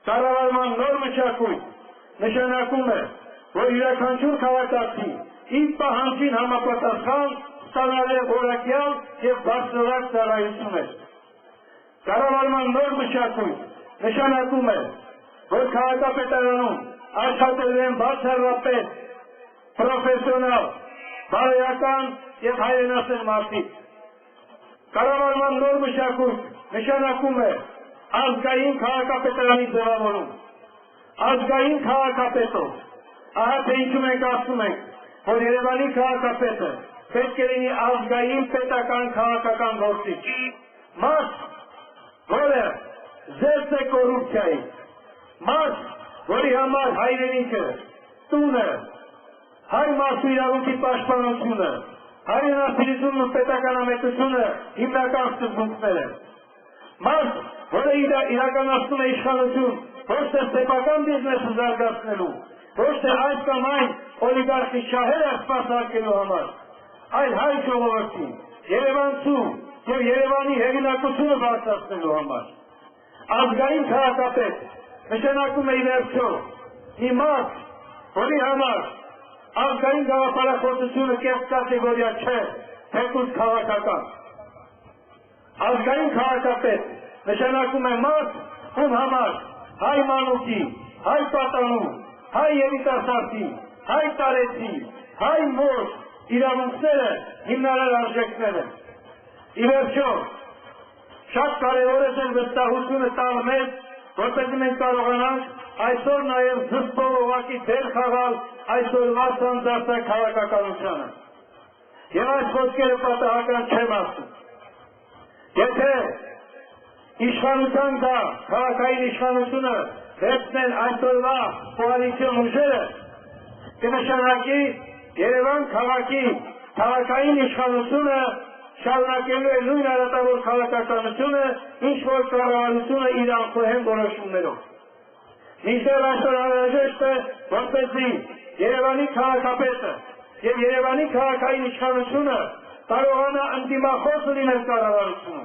կառավարման նոր մշակույթ նշանակում է, որ յուրաքանչյուր քաղաքացի իր պահանջին համապատասխան ստանալ է որակյալ և բարձրորակ ծառայություն է։ Կառավարման նոր մշակույթ նշանակում է, որ քաղաքապետարանում աշխատելու են բացառապես պրոֆեսիոնալ, բարոյական և հայրենասեր մարդիկ։ Կառավարման նոր մշակույթ նշանակում է ազգային քաղաքապետարանի ձևավորում, ազգային քաղաքապետով։ Ահա թե ինչու մենք ասում ենք, որ Երևանի քաղաքապետը պետք է լինի ազգային պետական քաղաքական գործիչ։ Մարդ, որը զերծ է կոռուպցիայի, մարդ, որի համար հայրենիքը, տունը, հայ մարդու իրավունքի պաշտպանությունը, հայրենասիրությունն ու պետականամետությունը հիմնական սկզբունքներ են։ Մարդ, որը իրականացնում է իշխանություն, ոչ թե սեփական բիզնեսը զարգացնելու, ոչ թե այս կամ այն օլիգարխի շահերը սպասարկելու համար, այլ հայ ժողովրդին, երևանցու և Երևանի հեղինակությունը բարձրացնելու համար։ Ազգային քաղաքապետ նշանակում է ի վերջո մի մարդ, որի համար ազգային գաղափարախոսությունը կես կատեգորիա չէ, թեկուզ քաղաքական։ Ազգային քաղաքապետ նշանակում է մարդ, ում համար հայ մանուկի, հայ պատանու, հայ երիտասարդի, հայ տարեցի, հայ մոր իրավունքները հիմնարար արժեքներ են։ Ի վերջո, շատ կարևոր է ձեր վստահությունը տալ մեզ, որպեսզի մենք կարողանանք այսօր նաև զսպող ուղղակի դեր խաղալ այսօրվա սանձարձակ քաղաքականությանը։ Եվ այս խոսքերը պատահական չեմ ասում։ Եթե իշխանության կա քաղաքային իշխանությունը վերցնեն այսօրվա կոալիցիոն ուժերը, կնշանակի Երևան քաղաքի քաղաքային իշխանությունը շարունակելու է նույն արատավոր քաղաքականությունը, ինչ որ կառավարությունը իր անխոհեմ որոշումներով։ Մինչդեռ այսօր անհրաժեշտ է, որպեսզի Երևանի քաղաքապետը և Երևանի քաղաքային իշխանությունը կարողանա ընդդիմախոս լինել կառավարությունը,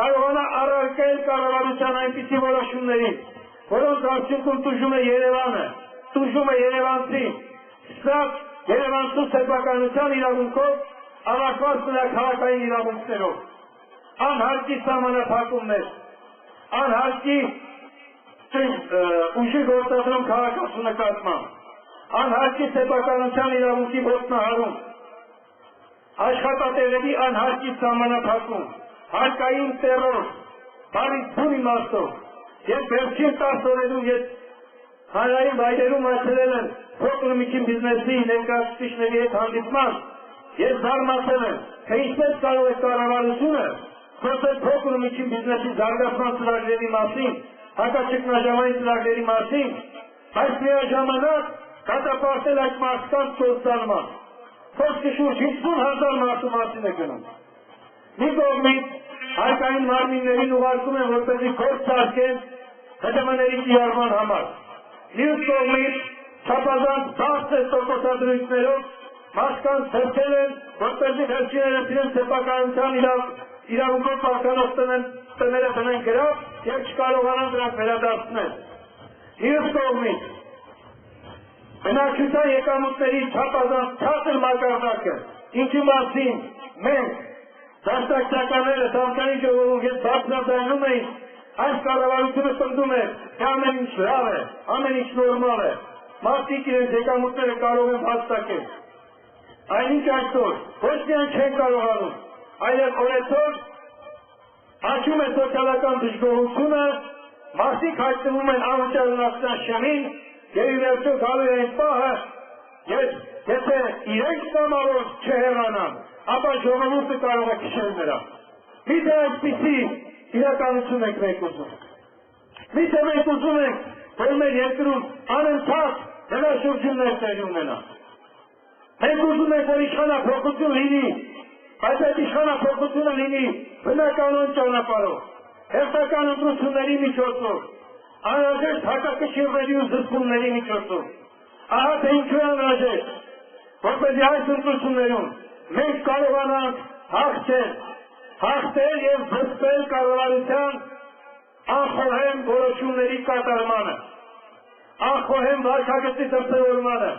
կարողանա առարկել կառավարության այնպիսի որոշումների, որոնց արդյունքում տուժում է Երևանը, տուժում է երևանցին, սրած երևանցու սեփականության իրավունքով ավարտված նրա քաղաքային իրավունքներով, անհարկի սահմանափակումներ, անհարկի ուժի գործադրում քաղաքացու նկատմամբ, անհարկի սեփականության իրավունքի ոտնահարում, աշխատատեղերի անհարկի սահմանափակում, հարկային տեռոր, բարի բուն իմաստով, և վերջին 10 օրերում հանրային վայրերում այցելել են փոքր ու միջին բիզնեսի ներկայացուցիչների հետ հանդիպման, ես զարմացել եմ, թե ինչպես կարող է կառավարությունը խոսել փոքր ու միջին բիզնեսի զարգացման ծրագրերի մասին, հակաճգնաժամային ծրագրերի մասին, բայց միաժամանակ դատապարտել այդ մարդկանց գործարման։ Խոսքը շուրջ 50,000 մարդու մասին է գնում։ Մի կողմից հարկային մարմիններին ուղարկում են, որպեսզի գործ սարքեն ՀԴՄ-ների կիրառման համար։ Մյուս կողմից չափազանց բարձր տոկոսադրույքներով մարդկանց թերթել են, որպեսզի վերջիններս իրենց սեփականության իրավունքով պարտանող տները դնեն գրավ և չկարողանան դրանք վերադարձնել։ Մյուս կողմից բնակչության եկամուտների չափազանց ցածր մակարդակը, ինչի մասին մենք դաշնակցականները Սամքանի ժողովում ես բարձրաձայնում էի, այս կառավարությունը պնդում է, թե ամեն ինչ լավ է, ամեն ինչ նորմալ է, մարդիկ իրենց եկամուտները կարող են հաստատել։ Այնինչ այսօր ոչ միայն չեն կարողանում, այլև օրեցօր աճում է սոցիալական դժգոհությունը, մարդիկ հայտնվում են անվճարունակության շեմին և ի վերջո գալու է այն պահը, եթե իրենք կամավոր չհեռանան, ապա ժողովուրդը կարող է քշել նրան։ Միթե այսպիսի իրականություն ենք մենք ուզում։ Միթե մենք ուզում ենք, որ մեր երկրում անընդհատ հեղաշրջումներ տեղի ունենան։ Մենք ուզում ենք, որ իշխանափոխություն լինի, բայց այդ իշխանափոխությունը լինի բնականon ճանապարհով, հերթական ընտրությունների միջոցով, անհրաժեշտ հակակշիռների ու զսպումների միջոցով։ Ահա թե ինչու է անհրաժեշտ, որպեսզի այս ընտրություններում մենք կարողանանք հաղթել և զսպել կառավարության անխոհեմ որոշումների կատարմանը, անխոհեմ վարքագծի դրսևորմանը,